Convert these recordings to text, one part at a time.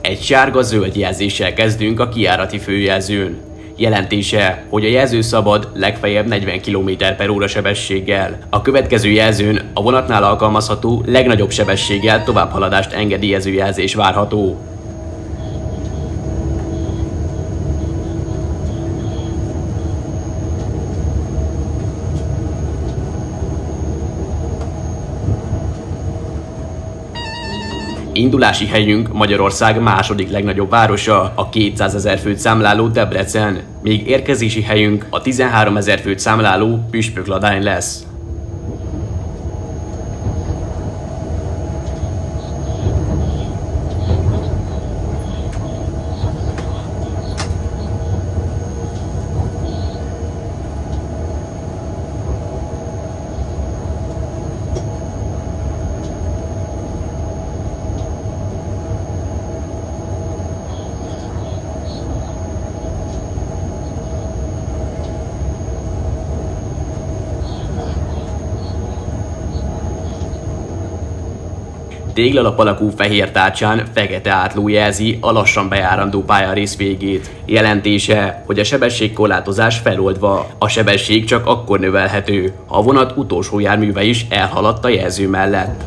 Egy sárga-zöld jelzéssel kezdünk a kijárati főjelzőn. Jelentése, hogy a jelző szabad legfeljebb 40 km/h sebességgel. A következő jelzőn a vonatnál alkalmazható legnagyobb sebességgel továbbhaladást engedélyező jelzés várható. Indulási helyünk Magyarország második legnagyobb városa, a 200 000 főt számláló Debrecen, míg érkezési helyünk a 13 000 főt számláló Püspökladány lesz. Téglalap alakú fehér tárcsán fekete átló jelzi a lassan bejárandó pályarész végét. Jelentése, hogy a sebességkorlátozás feloldva. A sebesség csak akkor növelhető, ha a vonat utolsó járműve is elhaladt a jelző mellett.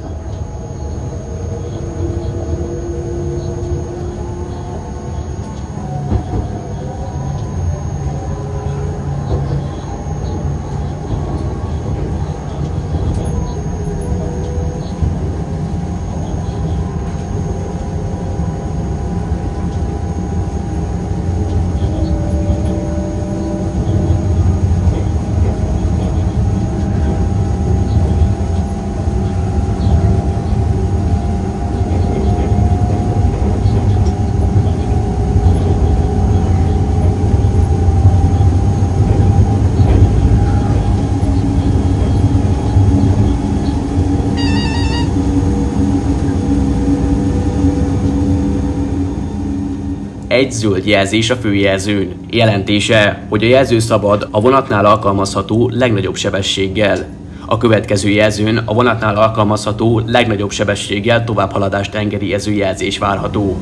Egy zöld jelzés a főjelzőn. Jelentése, hogy a jelző szabad a vonatnál alkalmazható legnagyobb sebességgel. A következő jelzőn a vonatnál alkalmazható legnagyobb sebességgel továbbhaladást engedélyező jelzés várható.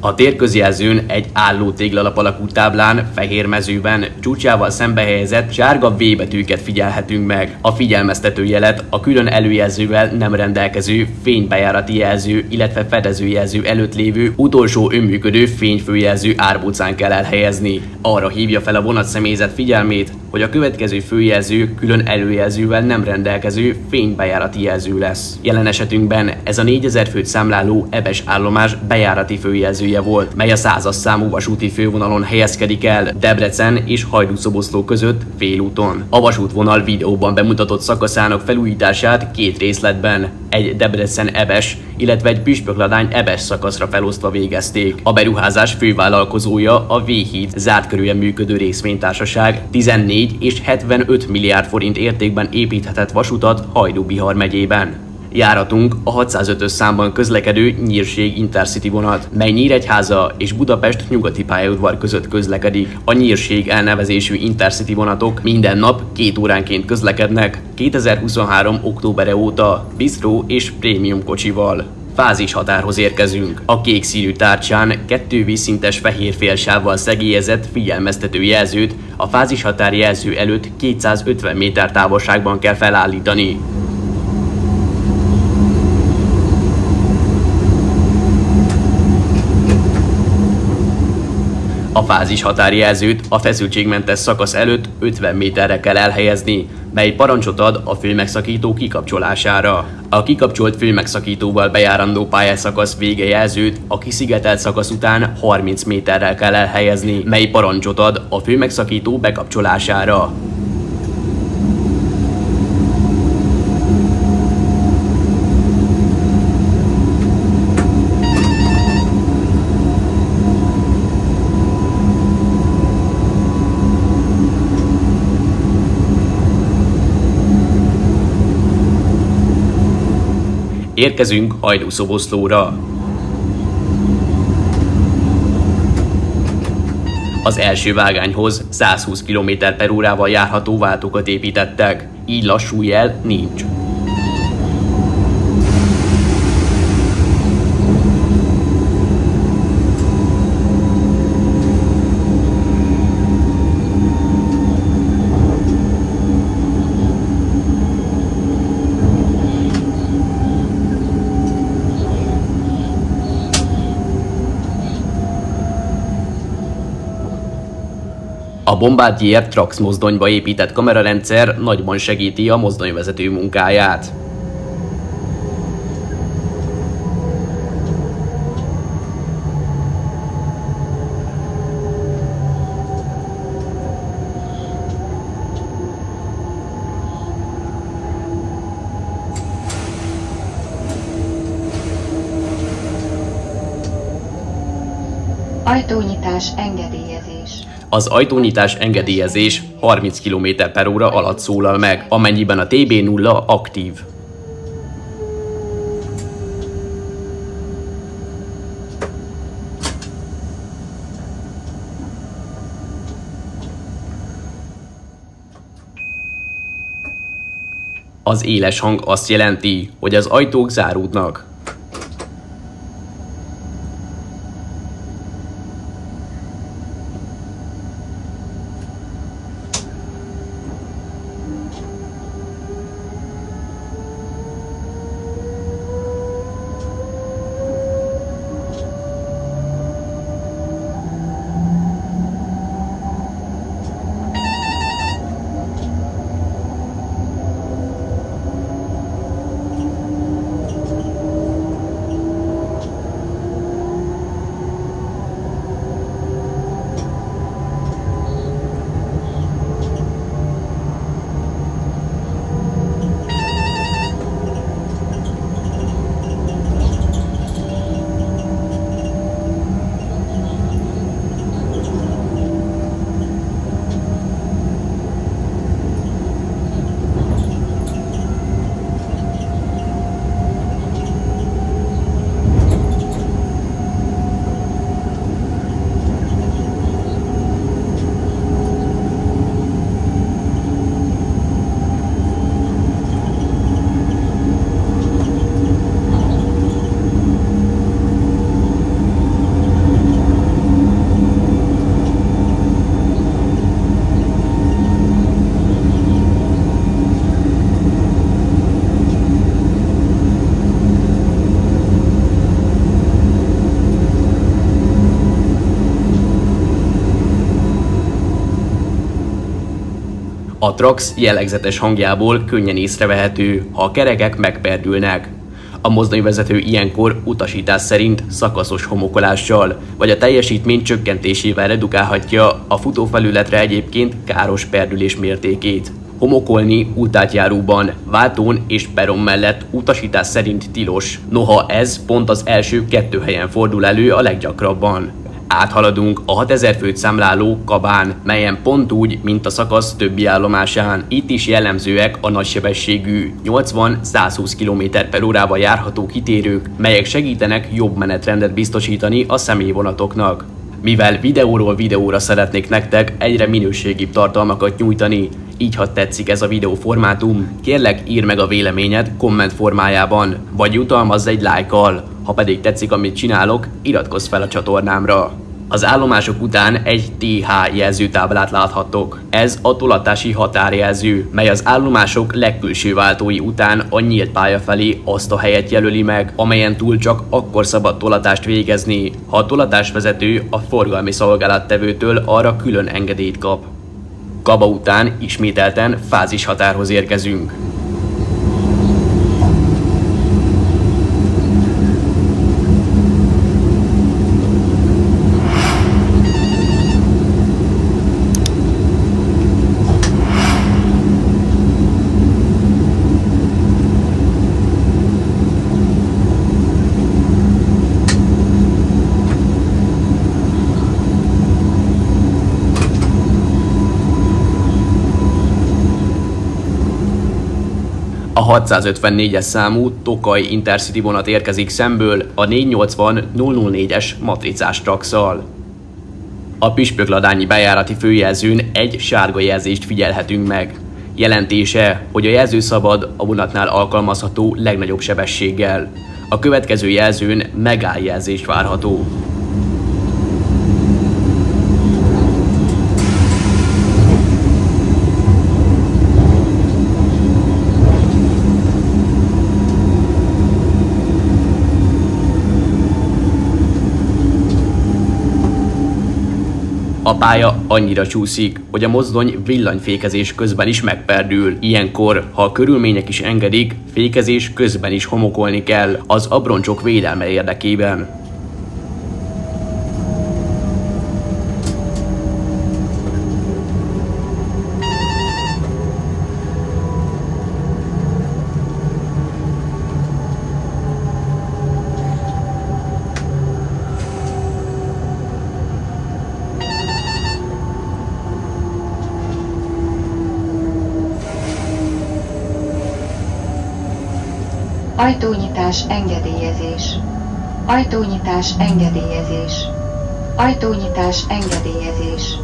A térközjelzőn egy álló téglalap alakú táblán, fehér mezőben, csúcsával szembe helyezett sárga V betűket figyelhetünk meg. A figyelmeztető jelet a külön előjelzővel nem rendelkező fénybejárati jelző, illetve fedezőjelző előtt lévő utolsó önműködő fényfőjelző árbócán kell elhelyezni. Arra hívja fel a vonatszemélyzet figyelmét, hogy a következő főjelző külön előjelzővel nem rendelkező fénybejárati jelző lesz. Jelen esetünkben ez a 4000 főt számláló Ebes állomás bejárati főjelzője volt, mely a 100-as számú vasúti fővonalon helyezkedik el Debrecen és Hajdúszoboszló között félúton. A vasútvonal videóban bemutatott szakaszának felújítását két részletben, egy Debrecen-Ebes, illetve egy Püspökladány-Ebes szakaszra felosztva végezték. A beruházás fővállalkozója a V-híd zárt körűen működő részvénytársaság 14 és 75 milliárd forint értékben építhetett vasutat Hajdú-Bihar megyében. Járatunk a 605-ös számban közlekedő Nyírség Intercity vonat, mely Nyíregyháza és Budapest nyugati pályaudvar között közlekedik. A Nyírség elnevezésű Intercity vonatok minden nap 2 óránként közlekednek 2023. októbere óta bistró és prémium kocsival. Fázis határhoz érkezünk. A kék színű tárcsán 2 vízszintes fehér félsávval szegélyezett figyelmeztető jelzőt a fázis határ jelző előtt 250 méter távolságban kell felállítani. A fázis határjelzőt a feszültségmentes szakasz előtt 50 méterre kell elhelyezni, mely parancsot ad a főmegszakító kikapcsolására. A kikapcsolt főmegszakítóval bejárandó pályaszakasz vége jelzőt a kiszigetelt szakasz után 30 méterrel kell elhelyezni, mely parancsot ad a főmegszakító bekapcsolására. Érkezünk Hajdú-Szoboszlóra. Az első vágányhoz 120 km/h járható váltókat építettek, így lassú jel nincs. A Bombardier Trax mozdonyba épített kamerarendszer nagyban segíti a mozdonyvezető munkáját. Ajtónyitás engedélyezés. Az ajtónyitás engedélyezés 30 km/h alatt szólal meg, amennyiben a TB0 aktív. Az éles hang azt jelenti, hogy az ajtók záródnak. A Trax jellegzetes hangjából könnyen észrevehető, ha a kerekek megperdülnek. A mozdonyvezető ilyenkor utasítás szerint szakaszos homokolással, vagy a teljesítmény csökkentésével redukálhatja a futófelületre egyébként káros perdülés mértékét. Homokolni útátjáróban, váltón és peron mellett utasítás szerint tilos, noha ez pont az első 2 helyen fordul elő a leggyakrabban. Áthaladunk a 6000 főt számláló Kabán, melyen pont úgy, mint a szakasz többi állomásán. Itt is jellemzőek a nagysebességű 80-120 km/h járható kitérők, melyek segítenek jobb menetrendet biztosítani a személyvonatoknak. Mivel videóról videóra szeretnék nektek egyre minőségibb tartalmakat nyújtani, így ha tetszik ez a videóformátum, kérlek írd meg a véleményed komment formájában, vagy jutalmazz egy lájkkal, ha pedig tetszik amit csinálok, iratkozz fel a csatornámra. Az állomások után egy TH jelzőtáblát láthattok. Ez a tolatási határjelző, mely az állomások legkülső váltói után a nyílt pálya felé azt a helyet jelöli meg, amelyen túl csak akkor szabad tolatást végezni, ha a tolatásvezető a forgalmi szolgálattevőtől arra külön engedélyt kap. Kaba után ismételten fázishatárhoz érkezünk. A 654-es számú Tokaj Intercity vonat érkezik szemből a 480-004-es matricás trakszal. A Püspökladányi bejárati főjelzőn egy sárga jelzést figyelhetünk meg. Jelentése, hogy a jelző szabad a vonatnál alkalmazható legnagyobb sebességgel. A következő jelzőn megáll jelzés várható. A pálya annyira csúszik, hogy a mozdony villanyfékezés közben is megperdül. Ilyenkor, ha a körülmények is engedik, fékezés közben is homokolni kell az abroncsok védelme érdekében. Ajtónyitás engedélyezés. Ajtónyitás engedélyezés. Ajtónyitás engedélyezés.